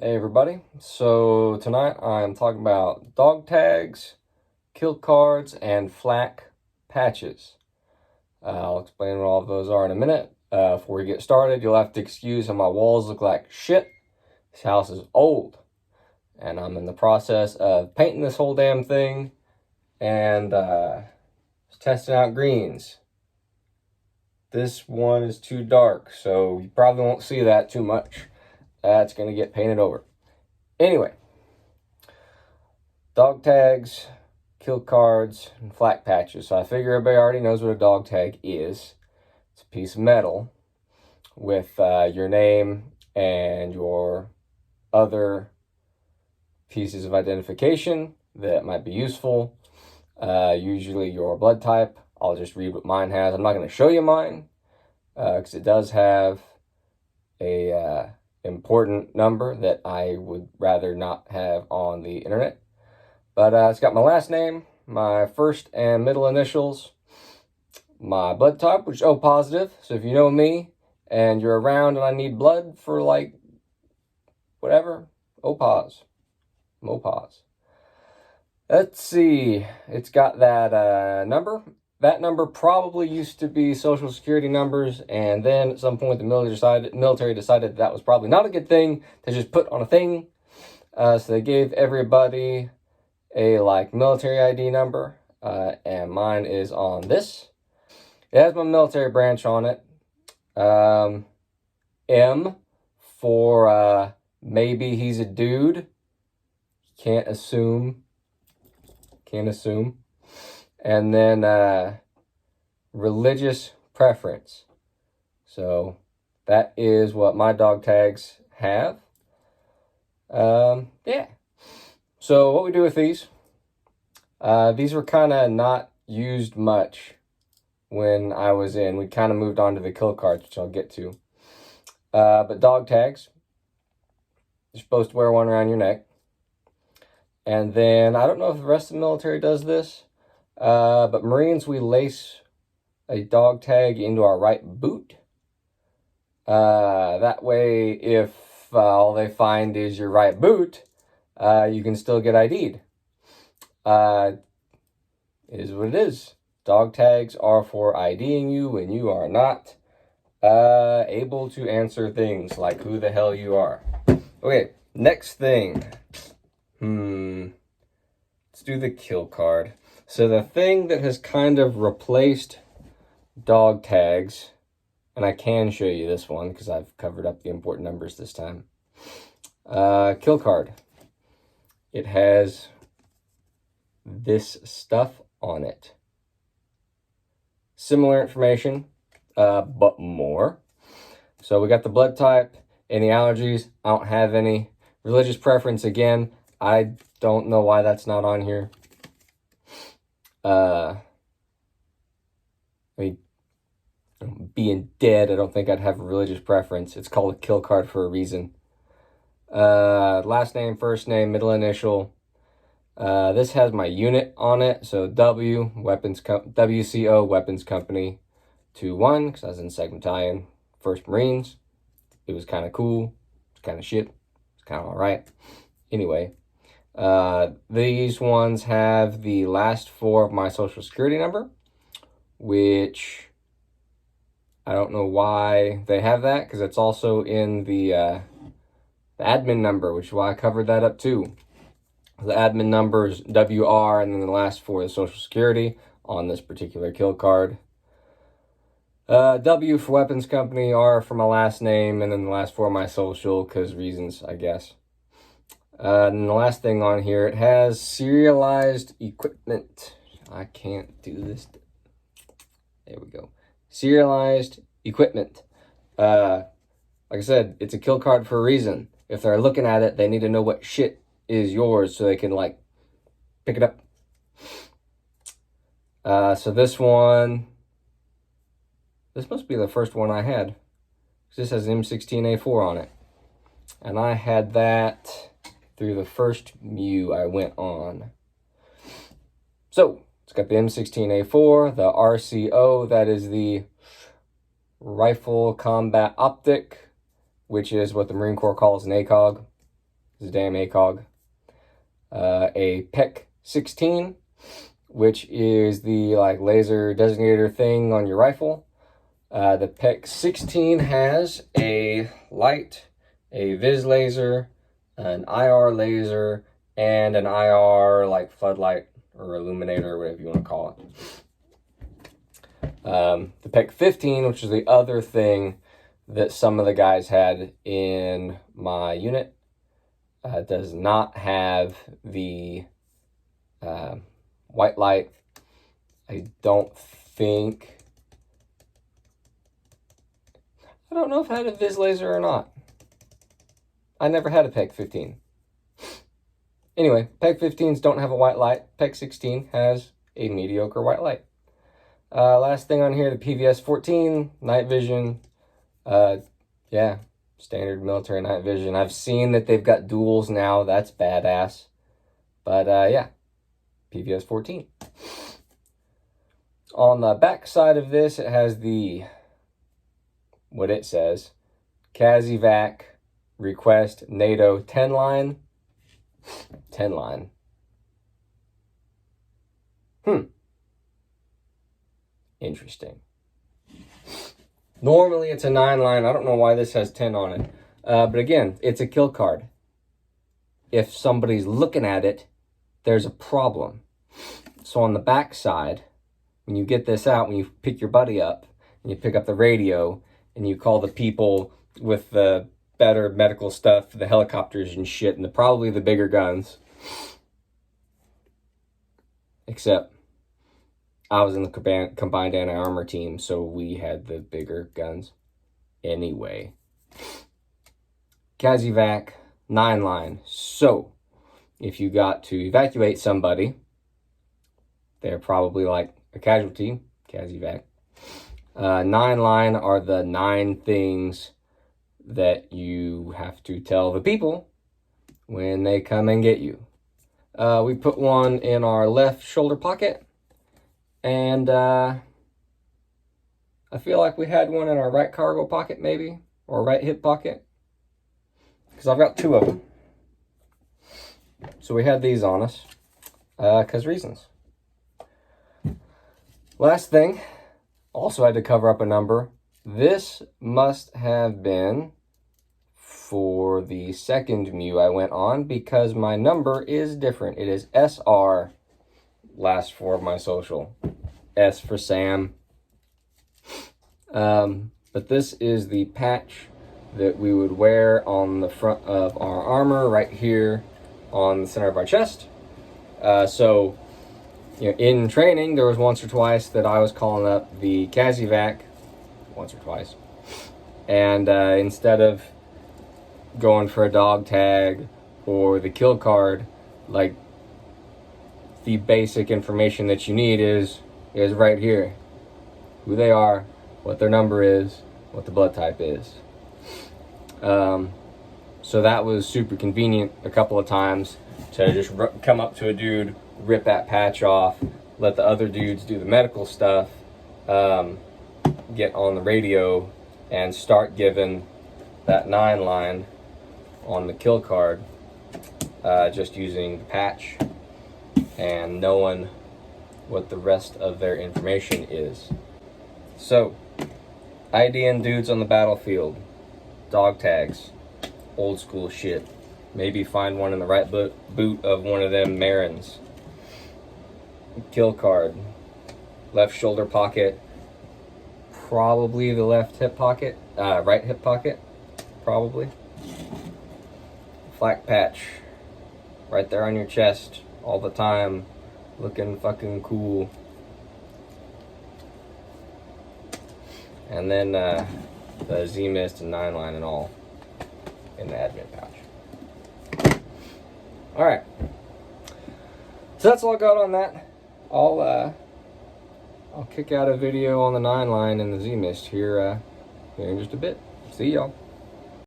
Hey everybody, so tonight I'm talking about dog tags, kill cards, and flack patches. I'll explain what all of those are in a minute. Before we get started, you'll have to excuse how my walls look like shit. This house is old, and I'm in the process of painting this whole damn thing and testing out greens. This one is too dark, so you probably won't see that too much. That's going to get painted over. Anyway, dog tags, kill cards, and flack patches. So I figure everybody already knows what a dog tag is. It's a piece of metal with your name and your other pieces of identification that might be useful. Usually your blood type. I'll just read what mine has. I'm not going to show you mine because it does have a important number that I would rather not have on the internet. But it's got my last name, my first and middle initials, my blood type, which is O positive. So if you know me and you're around and I need blood for like whatever, O pos. Mo pos. Let's see. It's got that number. That number probably used to be social security numbers, and then at some point the military decided that was probably not a good thing to just put on a thing. So they gave everybody a military ID number, and mine is on this. It has my military branch on it. M for maybe he's a dude. Can't assume. And then religious preference. So that is what my dog tags have. Yeah. So what we do with these were kind of not used much when I was in. We kind of moved on to the kill cards, which I'll get to. But dog tags, you're supposed to wear one around your neck. And then, I don't know if the rest of the military does this, but Marines, we lace a dog tag into our right boot. That way, if all they find is your right boot, you can still get ID'd. It is what it is. Dog tags are for IDing you when you are not able to answer things like who the hell you are. Okay, next thing. Let's do the kill card. So the thing that has kind of replaced dog tags, and I can show you this one because I've covered up the important numbers this time. Kill card. It has this stuff on it. Similar information, but more. So we got the blood type, any allergies, I don't have any. Religious preference, again, I don't know why that's not on here. Being dead, I don't think I'd have a religious preference. It's called a kill card for a reason. Last name, first name, middle initial. This has my unit on it. So WCO Weapons Company 2-1, because I was in 2nd Battalion, 1st Marines. It was kind of cool. It's kind of shit. It's kind of all right. Anyway, these ones have the last 4 of my social security number, which I don't know why they have that, because it's also in the admin number, which is why I covered that up too. The admin number is WR, and then the last 4 is social security on this particular kill card. W for weapons company, R for my last name, and then the last 4 of my social, because reasons, I guess. And the last thing on here, it has serialized equipment. I can't do this. There we go. Serialized equipment. Like I said, it's a kill card for a reason. If they're looking at it, they need to know what shit is yours so they can, pick it up. So this one, this must be the first one I had. This has an M16A4 on it. And I had that through the first MEU I went on. So, it's got the M16A4, the RCO, that is the Rifle Combat Optic, which is what the Marine Corps calls an ACOG. It's a damn ACOG. A PEC 16, which is the like laser designator thing on your rifle. The PEC 16 has a light, a vis laser, an IR laser, and an IR like floodlight or illuminator, whatever you want to call it. The PEC 15, which is the other thing that some of the guys had in my unit, does not have the white light. I don't know if I had a vis laser or not. I never had a PEC 15. Anyway, PEC 15s don't have a white light. PEC 16 has a mediocre white light. Last thing on here, the PVS 14, night vision. Yeah, standard military night vision. I've seen that they've got duals now. That's badass. But yeah, PVS 14. On the back side of this, it has what it says, CASEVAC request NATO 10 line. 10 line. Interesting. Normally it's a 9 line. I don't know why this has 10 on it. But again, it's a kill card. If somebody's looking at it, there's a problem. So on the back side, when you get this out, when you pick your buddy up, and you pick up the radio, and you call the people with the better medical stuff, the helicopters and shit, and probably the bigger guns. Except I was in the combined anti-armor team, so we had the bigger guns. Anyway. CASEVAC 9 line. So, if you got to evacuate somebody, they're probably like a casualty. CASEVAC. 9 line are the 9 things that you have to tell the people when they come and get you. We put one in our left shoulder pocket. And I feel like we had one in our right cargo pocket, maybe, or right hip pocket, because I've got 2 of them. So we had these on us, because reasons. Last thing, also had to cover up a number. This must have been for the second MEU I went on, because my number is different. It is SR. Last 4 of my social. S for Sam. But this is the patch that we would wear on the front of our armor, right here on the center of our chest. So, you know, in training, there was once or twice that I was calling up the CASEVAC, once or twice, and instead of going for a dog tag or the kill card, like, the basic information that you need is right here. Who they are, what their number is, what the blood type is. So that was super convenient a couple of times to just come up to a dude, rip that patch off, let the other dudes do the medical stuff, get on the radio, and start giving that 9 line on the kill card, just using the patch and knowing what the rest of their information is. So, IDing dudes on the battlefield, dog tags, old school shit. Maybe find one in the right boot of one of them Marins. Kill card, left shoulder pocket, probably the left hip pocket, right hip pocket, probably. Flak patch, right there on your chest, all the time, looking fucking cool. And then the Z-Mist and 9 line and all in the admin pouch. Alright. So that's all I got on that. I'll kick out a video on the 9 line and the Z-Mist here in just a bit. See y'all.